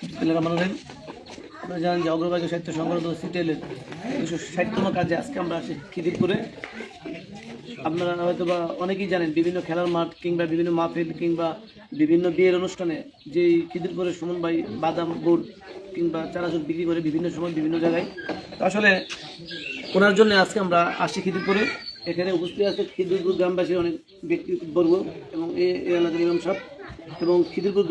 আপনারা জানেন যে অগ্রভাগ্য সাহিত্য সংগঠন সিটিএলের 260তম কাজে আজকে আমরা আসি খিদিরপুরে। আপনারা হয়তো বা অনেকেই জানেন বিভিন্ন খেলার মাঠ কিংবা বিভিন্ন মাহফিল কিংবা বিভিন্ন বিয়ের অনুষ্ঠানে যেই খিদিরপুরে সুমন ভাই বাদাম গুড় কিংবা চানাচুর বিক্রি করে বিভিন্ন সময় বিভিন্ন জায়গায়। তো আসলে ওনার জন্য আজকে আমরা আসি খিদিরপুরে। এখানে উপস্থিত আছে খিদিরপুর গ্রামবাসীর অনেক ব্যক্তিবর্গ এবং এই এলাকার ইমাম সাহেব এবং খিদিরপুর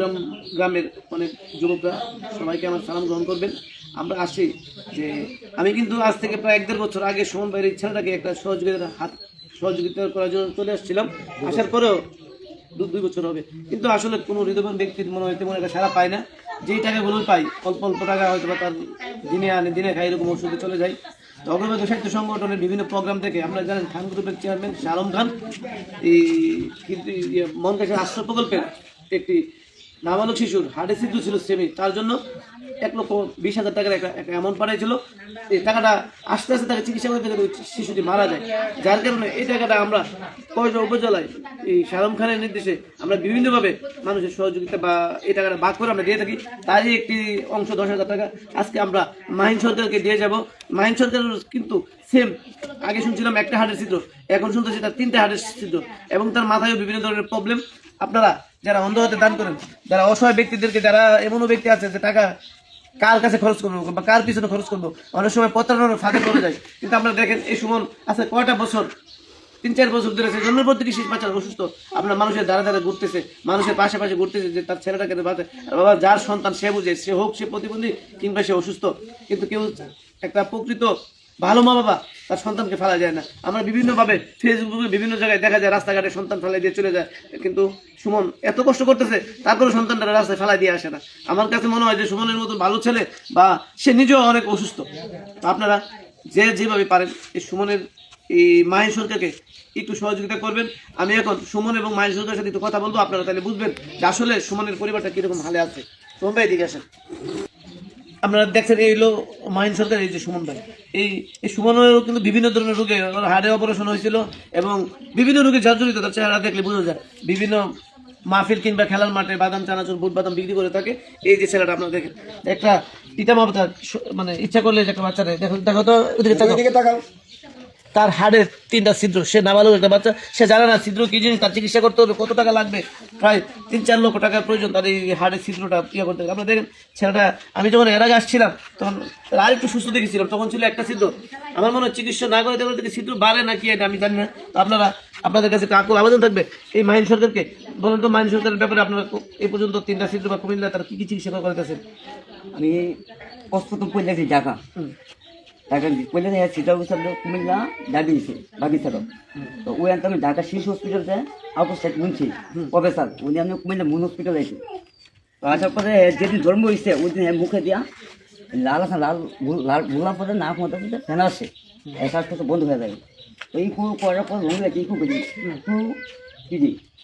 গ্রামের অনেক যুবকরা। সবাইকে আমার সালাম গ্রহণ করবেন। আমরা আসি যে আমি কিন্তু আজ থেকে প্রায় 1-1.5 বছর আগে সুমন ভাইয়ের এই ছেলেটাকে একটা সহযোগিতা করার জন্য চলে আসছিলাম। আসার পরেও 2 বছর হবে, কিন্তু আসলে কোনো হৃদয়বান ব্যক্তির মনে হয় তেমন একটা সারা পায় না। যেই টাকা বলে পাই অল্প অল্প টাকা হয়তো বা তার দিনে আনে দিনে খাই এরকম ওষুধে চলে যায়। তো অগ্রভাগ্য সাহিত্য সংগঠনের বিভিন্ন প্রোগ্রাম থেকে আমরা জানেন খান গ্রুপের চেয়ারম্যান শালম খান এই মনকাশের আশ্রয় প্রকল্পের একটি নাবালক শিশুর হার্টে ছিদ্র ছিল সেমি, তার জন্য 1,20,000 টাকার একটা অ্যামাউন্ট পাঠাইছিল। এই টাকাটা আস্তে আস্তে তাকে চিকিৎসা করতে শিশুটি মারা যায়, যার কারণে এই টাকাটা আমরা কয়টা উপজেলায় এই শালম খানের নির্দেশে আমরা বিভিন্নভাবে মানুষের সহযোগিতা বা এই টাকাটা ভাগ করে আমরা দিয়ে থাকি। তারই একটি অংশ 10,000 টাকা আজকে আমরা মাহিন সরকারকে দিয়ে যাব। মাহিন সরকার কিন্তু সেম, আগে শুনছিলাম একটা হার্টের ছিদ্র, এখন শুনতেছি তার 3টে হার্টের ছিদ্র এবং তার মাথায়ও বিভিন্ন ধরনের প্রবলেম। আপনারা যারা অন্ধ হতে দান করেন, যারা অসহায় ব্যক্তিদেরকে, যারা এমনও ব্যক্তি আছে যে টাকা কার কাছে খরচ করবো বা কার পিছনে খরচ করবো, অনেক সময় প্রতারণার ফাঁদে পড়ে যায়। কিন্তু আপনারা দেখেন এই সুমন আছে কয়টা বছর, 3-4 বছর ধরে জন্মের পর থেকে শিশু বাচ্চা অসুস্থ, আপনার মানুষের দ্বারা দ্বারা ঘুরতেছে, মানুষের পাশাপাশি ঘুরতেছে যে তার ছেলেটাকে বাঁচে। বাবা যার সন্তান সে বুঝে, সে হোক সে প্রতিবন্ধী কিংবা সে অসুস্থ, কিন্তু কেউ একটা প্রকৃত ভালো মা বাবা তার সন্তানকে ফেলা যায় না। আমরা বিভিন্নভাবে ফেসবুকে বিভিন্ন জায়গায় দেখা যায় রাস্তাঘাটে সন্তান ফেলাই দিয়ে চলে যায়, কিন্তু সুমন এত কষ্ট করতেছে তারপরে সন্তানটা রাস্তায় ফেলাই দিয়ে আসে না। আমার কাছে মনে হয় যে সুমনের মতন ভালো ছেলে বা সে নিজেও অনেক অসুস্থ। আপনারা যেভাবে পারেন এই সুমনের এই মাহিন সরকারকে একটু সহযোগিতা করবেন। আমি এখন সুমন এবং মাহিন সরকারের সাথে একটু কথা বলবো, আপনারা তাহলে বুঝবেন যে আসলে সুমনের পরিবারটা কিরকম হালে আছে। সুমন ভাই এদিকে আসেন। আপনারা দেখছেন এই হলো মাহিন সরকার, এই যে সুমন ভাই, এই সুমনেরও কিন্তু বিভিন্ন ধরনের রোগে হাড়ে অপারেশন হয়েছিল এবং বিভিন্ন রোগে জর্জরিত, তার চেহারা দেখলে বোঝা যায়। বিভিন্ন মাহফিল কিংবা খেলার মাঠে বাদাম চানাচুর বুট বাদাম বিক্রি করে থাকে। এই যে ছেলেটা আপনারা দেখেন, একটা পিতা মাতা মানে ইচ্ছা করলে যে একটা বাচ্চারে দেখো দেখো তো ওদিকে তাকাও, তার হাড়ের 3টা ছিদ্র, সে নাবালক একটা বাচ্চা, সে জানে না ছিদ্র কি জিনিস, তার চিকিৎসা করতে হবে, কত টাকা লাগবে, প্রায় 3-4 লক্ষ টাকার প্রয়োজন তার এই হাড়ের ছিদ্রটা ইয়ে করতে হবে। আপনারা দেখেন ছেলেটা, আমি যখন এর আগে আসছিলাম তখন আর একটু সুস্থ দেখেছিলাম, তখন ছিল একটা ছিদ্র। আমার মনে হয় চিকিৎসা না করে দেখলে থেকে ছিদ্র বাড়ে না কি এটা আমি জানি না। তো আপনাদের কাছে আকুল আবেদন থাকবে এই মাহিন সরকারকে বলেন তো, মাহিন সরকারের ব্যাপারে আপনারা এই পর্যন্ত 3টা ছিদ্র বা কুমিল্লা তার কি কি চিকিৎসা করতেছেন? আমি প্রস্তুত পড়ে ঢাকা ঢাকা পড়লে সেটা কুমিল্লা বাগিচার। তো ওই আনতে আমি ঢাকা শিশু হসপিটালতে অবস্থা শুনছি প্রফেসর, উনি আমি কুমিল্লা মুন হসপিটাল আছি। তো আসার পরে যেদিন জন্ম হয়েছে ওই দিন মুখে দিয়া লাল গোলাম পরে নাক মতো ফেনা আসে, শ্বাসকষ্ট বন্ধ হয়ে যায়। তো এই করার পর রঙ লাগে খুব কি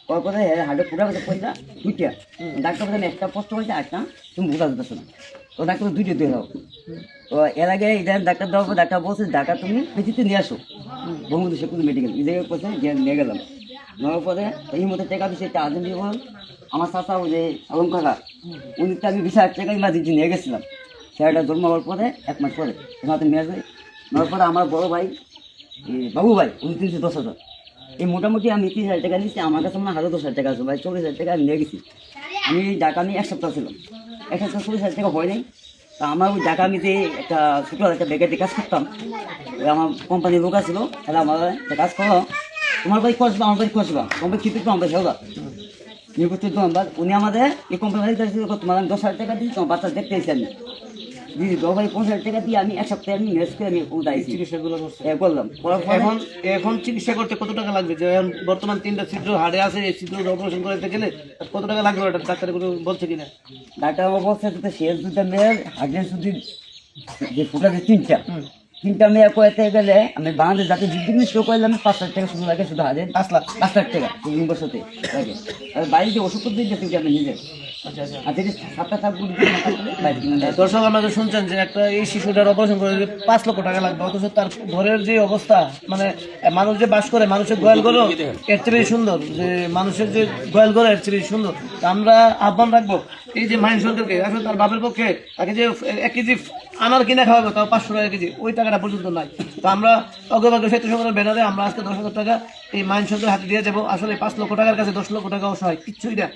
করার পরে হাটে পুরা কথা পয়সা 2টা ডাক্তার বলেন একটা কষ্ট হয়েছে, একটা তুমি বোঝা যেতেছো না। তো ডাক্তার 2টা দিয়ে দাও। তো এর আগে এটা ডাক্তার দেওয়ার পর ডাক্তার বলছে ঢাকা তুমি পেছিতে নিয়ে আসো বঙ্গবন্ধু শেখুল মেডিকেল, এই জায়গায় পয়সা নিয়ে গেলাম। নেওয়ার পরে এই মধ্যে টাকা দিচ্ছে একটা আর্জেন্ট দিয়ে বল আমার চাচা ও যে আলম কাকা, উনি আমি 20,000 টাকা ইমার্জেন্সি নিয়ে গেছিলাম। ছেলেটা জন্ম হওয়ার পরে 1 মাস পরে তোমাতে নিয়ে যায়। নেওয়ার পরে আমার বড় ভাই বাবু ভাই উনি 310,000। এই মোটামুটি আমি 30,000 টাকা নিচ্ছি, আমার কাছে মনে হয় আরও 10,000 টাকা আছে ভাই, 40,000 টাকা আমি নিয়ে গেছি। আমি ঢাকা আমি 1 সপ্তাহ ছিলাম, 1 সপ্তাহ 40,000 টাকা হয় নাই। তা আমার ওই ঢাকা আমি যে একটা ছোটো একটা ব্যাগেতে কাজ করতাম, ওই আমার কোম্পানির লোক আসলো, তাহলে আমার একটা কাজ করো, তোমার ভাই খরচবা আমার ভাই খরচবা, তোমার ভাই খেতে আমার ভাই সেবা নির্বাচিত নাম্বার। উনি আমাদের এই কোম্পানি তোমার আমি 10,000 টাকা দিই, তোমার বাচ্চা দেখতে এসে আমি দিদি 10,000 টাকা দিয়ে আমি 1 সপ্তাহে আমি ম্যানেজ করে আমি চিকিৎসাগুলো করলাম। এখন চিকিৎসা করতে কত টাকা লাগবে? যে বর্তমান 3টা ছিদ্র হাড়ে আছে, এই ছিদ্র অপারেশন করতে গেলে কত টাকা লাগবে ওটা ডাক্তার বলছে কিনা? ডাক্তার বলছে তো শেষ 2টা মেয়ের হার্টের যদি যে ফুটা যে 3টা মেয়ে কয়েতে গেলে আমি বাংলাদেশ জাতীয় বিদ্যুৎ শো করলাম 5,000 টাকা শুধু লাগে, শুধু হাজার 5 লাখ টাকা ইউনিভার্সিটি লাগে। আর বাইরে যে ওষুধ দিয়ে যাচ্ছি আমি নিজে। দর্শক আপনাদের শুনছেন যে একটা এই শিশুটার অপারেশন করে 5 লক্ষ টাকা লাগবে, অথচ তার ঘরের যে অবস্থা, মানে মানুষ যে বাস করে মানুষের গোয়াল ঘরও এর চেয়ে সুন্দর, যে মানুষের যে গোয়াল ঘর এর চেয়ে সুন্দর। আমরা আহ্বান রাখবো এই যে মাইন সরকারকে আসলে তার বাপের পক্ষে তাকে যে 1 কেজি আনার কিনা খাওয়াবে তাও 500 টাকা কেজি, ওই টাকাটা পর্যন্ত নাই। তো আমরা অগ্রভাগ্য সাহিত্য সংগঠনের ব্যানারে আমরা আজকে 10,000 টাকা এই মাইন সরকারের হাতে দিয়ে যাবো। আসলে 5 লক্ষ টাকার কাছে 10 লক্ষ টাকা অসহায় কিচ্ছুই না।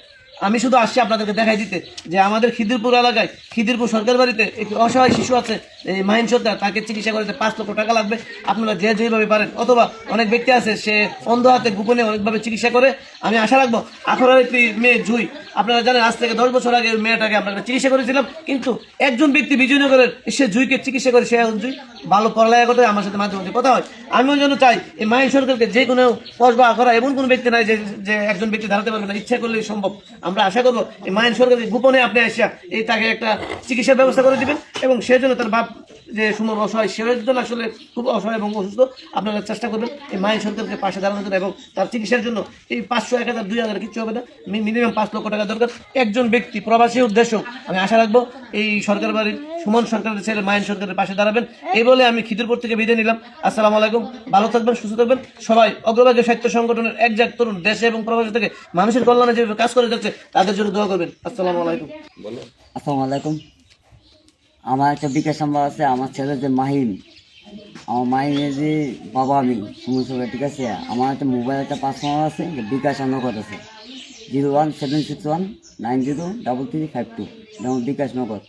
আমি শুধু আসছি আপনাদেরকে দেখাই দিতে যে আমাদের খিদিরপুর এলাকায় খিদিরপুর সরকার বাড়িতে একটি অসহায় শিশু আছে, এই মাহিন সরকার, তাকে চিকিৎসা করতে 5 লক্ষ টাকা লাগবে। আপনারা যে যেভাবে পারেন, অথবা অনেক ব্যক্তি আছে সে অন্ধ হাতে গোপনে অনেকভাবে চিকিৎসা করে। আমি আশা রাখবো আখড়ার একটি মেয়ে জুই, আপনারা জানেন আজ থেকে 10 বছর আগে ওই মেয়েটাকে আমরা চিকিৎসা করেছিলাম, কিন্তু একজন ব্যক্তি বিজয়নগরের সে জুইকে চিকিৎসা করে, সে এখন জুই ভালো পড়ালেখা করতে আমার সাথে মাঝে মাঝে কথা হয়। আমিও যেন চাই এই মাহিন সরকারকে যে কোনো কসবা আখড়া এমন কোনো ব্যক্তি নাই যে একজন ব্যক্তি দাঁড়াতে পারবে না, ইচ্ছা করলেই সম্ভব। আমরা আশা করবো এই মাহিন সরকারকে গোপনে আপনি এসে এই তাকে একটা চিকিৎসার ব্যবস্থা করে দিবেন, এবং সে জন্য তার বাপ যে সুমন অসহায়, সেটার জন্য আসলে খুব অসহায় এবং অসুস্থ। আপনারা চেষ্টা করবেন এই মাহিন সরকারকে পাশে দাঁড়ানোর জন্য, এবং তার চিকিৎসার জন্য এই 500, 1000, 2000 কিচ্ছু হবে না, মিনিমাম 5 লক্ষ টাকা দরকার। একজন ব্যক্তি প্রবাসী উদ্দেশ্য আমি আশা রাখবো এই সরকার বাড়ির সুমন সরকারের ছেলে মাহিন সরকারের পাশে দাঁড়াবেন, এই বলে আমি খিদিরপুর থেকে বিদায় নিলাম। আসসালামু আলাইকুম, ভালো থাকবেন, সুস্থ থাকবেন সবাই। অগ্রভাগ্য সাহিত্য সংগঠনের একজাক তরুণ দেশে এবং প্রবাসী থেকে মানুষের কল্যাণে যেভাবে কাজ করে যাচ্ছে তাদের জন্য দোয়া করবেন। আসসালামু আলাইকুম। আসসালামু আলাইকুম। আমার একটা বিকাশ নাম্বার আছে, আমার ছেলে যে মাহিম, আমার মাহিমের যে বাবা আমি সুমন সরকার, ঠিক আছে। আমার একটা মোবাইল একটা 5 নাম্বার আছে, যে বিকাশ নগদ আছে 01761903352, যেমন বিকাশ নগদ।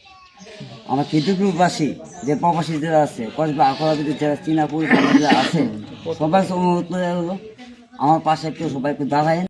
আমার খিদিরপুরবাসী যে প্রবাসী যারা আছে, কসবা আখড়া যদি যারা চীনাপুর যারা আছে, সবাই অনুরোধ করে হলো আমার পাশে একটু সবাই একটু দাঁড়ায়।